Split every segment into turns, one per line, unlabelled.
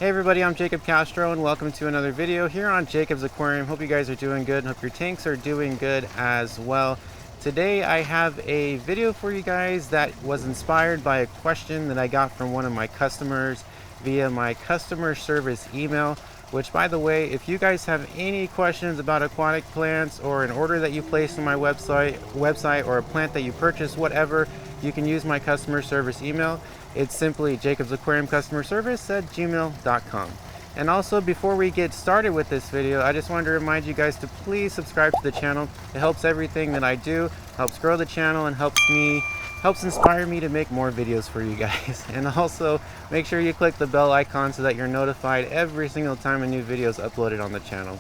Hey everybody, I'm Jacob Castro and welcome to another video here on Jacob's Aquarium. Hope you guys are doing good and hope your tanks are doing good as well. Today I have a video for you guys that was inspired by a question that I got from one of my customers via my customer service email, which, by the way, if you guys have any questions about aquatic plants or an order that you placed on my website or a plant that you purchased, whatever, you can use my customer service email. It's simply jacobsaquariumcustomerservice@gmail.com. And also, before we get started with this video, I just wanted to remind you guys to please subscribe to the channel. It helps everything that I do, helps grow the channel, and helps inspire me to make more videos for you guys. And also, make sure you click the bell icon so that you're notified every single time a new video is uploaded on the channel.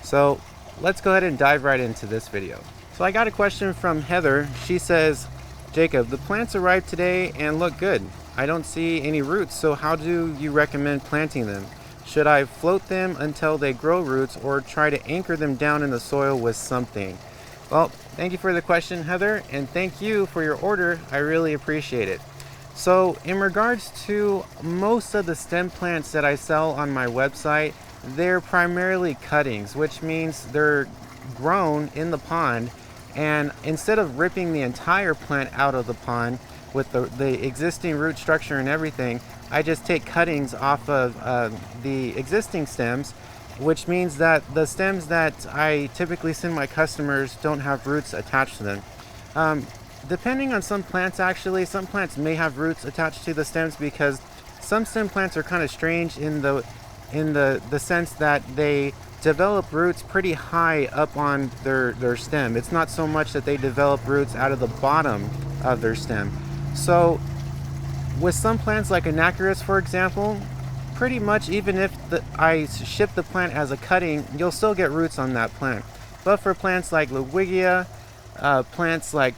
So let's go ahead and dive right into this video. So I got a question from Heather. She says, Jacob, the plants arrived today and look good. I don't see any roots, so how do you recommend planting them? Should I float them until they grow roots or try to anchor them down in the soil with something? Well, thank you for the question, Heather, and thank you for your order. I really appreciate it. So in regards to most of the stem plants that I sell on my website, they're primarily cuttings, which means they're grown in the pond, and instead of ripping the entire plant out of the pond with the existing root structure and everything, I just take cuttings off of the existing stems, which means that the stems that I typically send my customers don't have roots attached to them. Depending on some plants, actually, some plants may have roots attached to the stems because some stem plants are kind of strange in the sense that they develop roots pretty high up on their stem. It's not so much that they develop roots out of the bottom of their stem. So with some plants like Anacarus, for example, pretty much even if I ship the plant as a cutting, you'll still get roots on that plant. But for plants like Ludwigia, plants like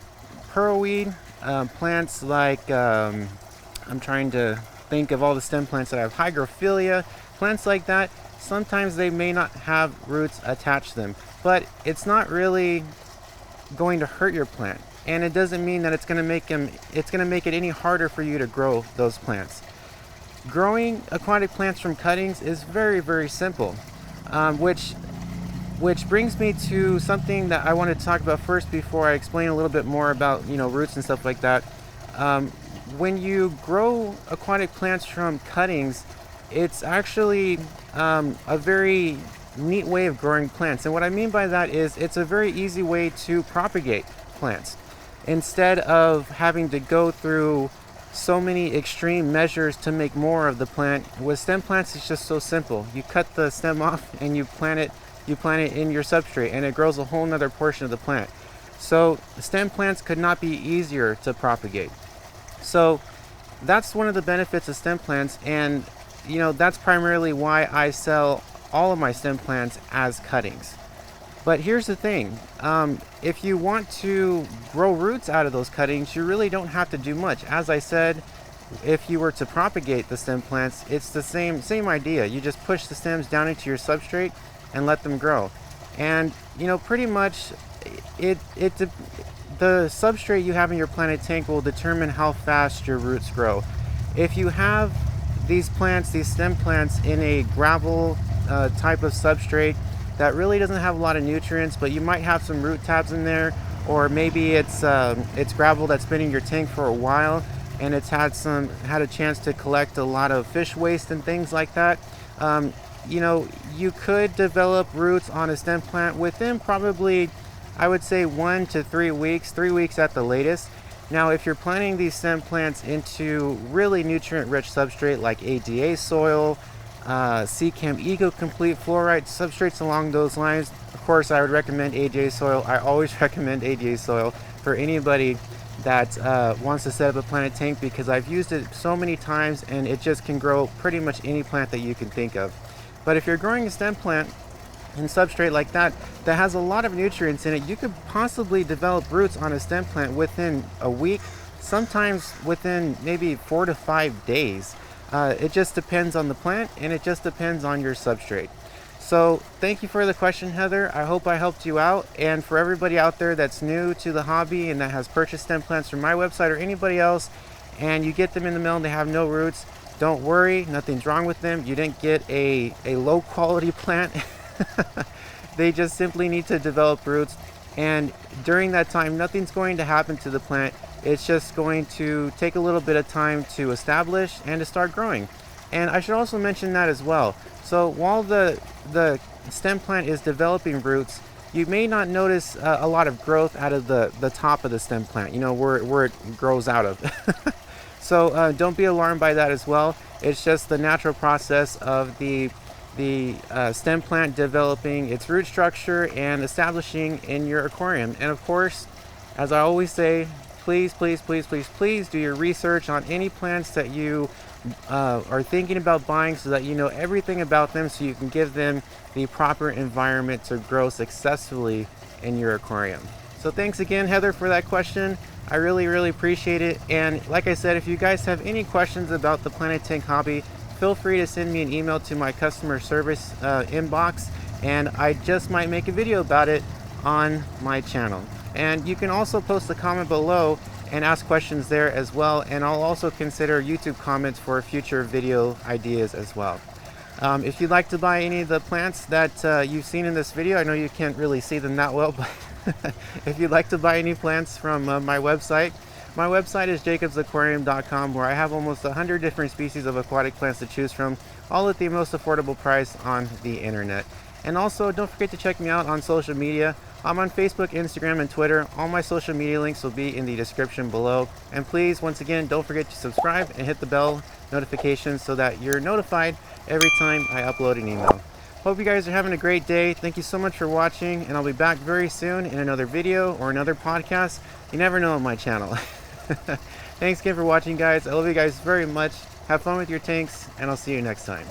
pearlweed, plants like, I'm trying to think of all the stem plants that I have, hygrophila, plants like that, sometimes they may not have roots attached to them. But it's not really going to hurt your plant. And it doesn't mean that it's going to make it any harder for you to grow those plants. Growing aquatic plants from cuttings is very, very simple, which brings me to something that I wanted to talk about first before I explain a little bit more about roots and stuff like that. When you grow aquatic plants from cuttings, it's actually a very neat way of growing plants. And what I mean by that is it's a very easy way to propagate plants. Instead of having to go through so many extreme measures to make more of the plant, with stem plants it's just so simple. You cut the stem off and you plant it in your substrate, and it grows a whole nother portion of the plant. So stem plants could not be easier to propagate. So that's one of the benefits of stem plants, and that's primarily why I sell all of my stem plants as cuttings. But here's the thing, if you want to grow roots out of those cuttings, you really don't have to do much. As I said, if you were to propagate the stem plants, it's the same idea. You just push the stems down into your substrate and let them grow. And pretty much the substrate you have in your planted tank will determine how fast your roots grow. If you have these stem plants in a gravel type of substrate that really doesn't have a lot of nutrients, but you might have some root tabs in there, or maybe it's gravel that's been in your tank for a while and it's had a chance to collect a lot of fish waste and things like that. You could develop roots on a stem plant within probably, I would say, 1 to 3 weeks, 3 weeks at the latest. Now, if you're planting these stem plants into really nutrient-rich substrate like ADA soil, Seachem Eco Complete Fluoride, substrates along those lines, of course I would recommend ADA soil. I always recommend ADA soil for anybody that wants to set up a planted tank, because I've used it so many times and it just can grow pretty much any plant that you can think of. But if you're growing a stem plant in substrate like that has a lot of nutrients in it, you could possibly develop roots on a stem plant within a week, sometimes within maybe 4 to 5 days. It just depends on the plant, and it just depends on your substrate. So thank you for the question, Heather. I hope I helped you out. And for everybody out there that's new to the hobby and that has purchased stem plants from my website or anybody else, and you get them in the mail and they have no roots, don't worry, nothing's wrong with them. You didn't get a low quality plant. They just simply need to develop roots, and during that time nothing's going to happen to the plant. It's just going to take a little bit of time to establish and to start growing. And I should also mention that as well. So while the stem plant is developing roots, you may not notice a lot of growth out of the top of the stem plant, you know, where it grows out of. So don't be alarmed by that as well. It's just the natural process of the stem plant developing its root structure and establishing in your aquarium. And of course, as I always say, please do your research on any plants that you are thinking about buying, so that you know everything about them, so you can give them the proper environment to grow successfully in your aquarium. So thanks again, Heather, for that question. I really appreciate it. And like I said, if you guys have any questions about the Planet Tank hobby, feel free to send me an email to my customer service inbox, and I just might make a video about it on my channel. And you can also post a comment below and ask questions there as well, and I'll also consider YouTube comments for future video ideas as well. If you'd like to buy any of the plants that you've seen in this video, I know you can't really see them that well, but if you'd like to buy any plants from my website is jacobsaquarium.com, where I have almost 100 different species of aquatic plants to choose from, all at the most affordable price on the internet. And also, don't forget to check me out on social media. I'm on Facebook, Instagram, and Twitter. All my social media links will be in the description below. And please, once again, don't forget to subscribe and hit the bell notification so that you're notified every time I upload an email. Hope you guys are having a great day. Thank you so much for watching, and I'll be back very soon in another video or another podcast. You never know on my channel. Thanks again for watching, guys. I love you guys very much. Have fun with your tanks, and I'll see you next time.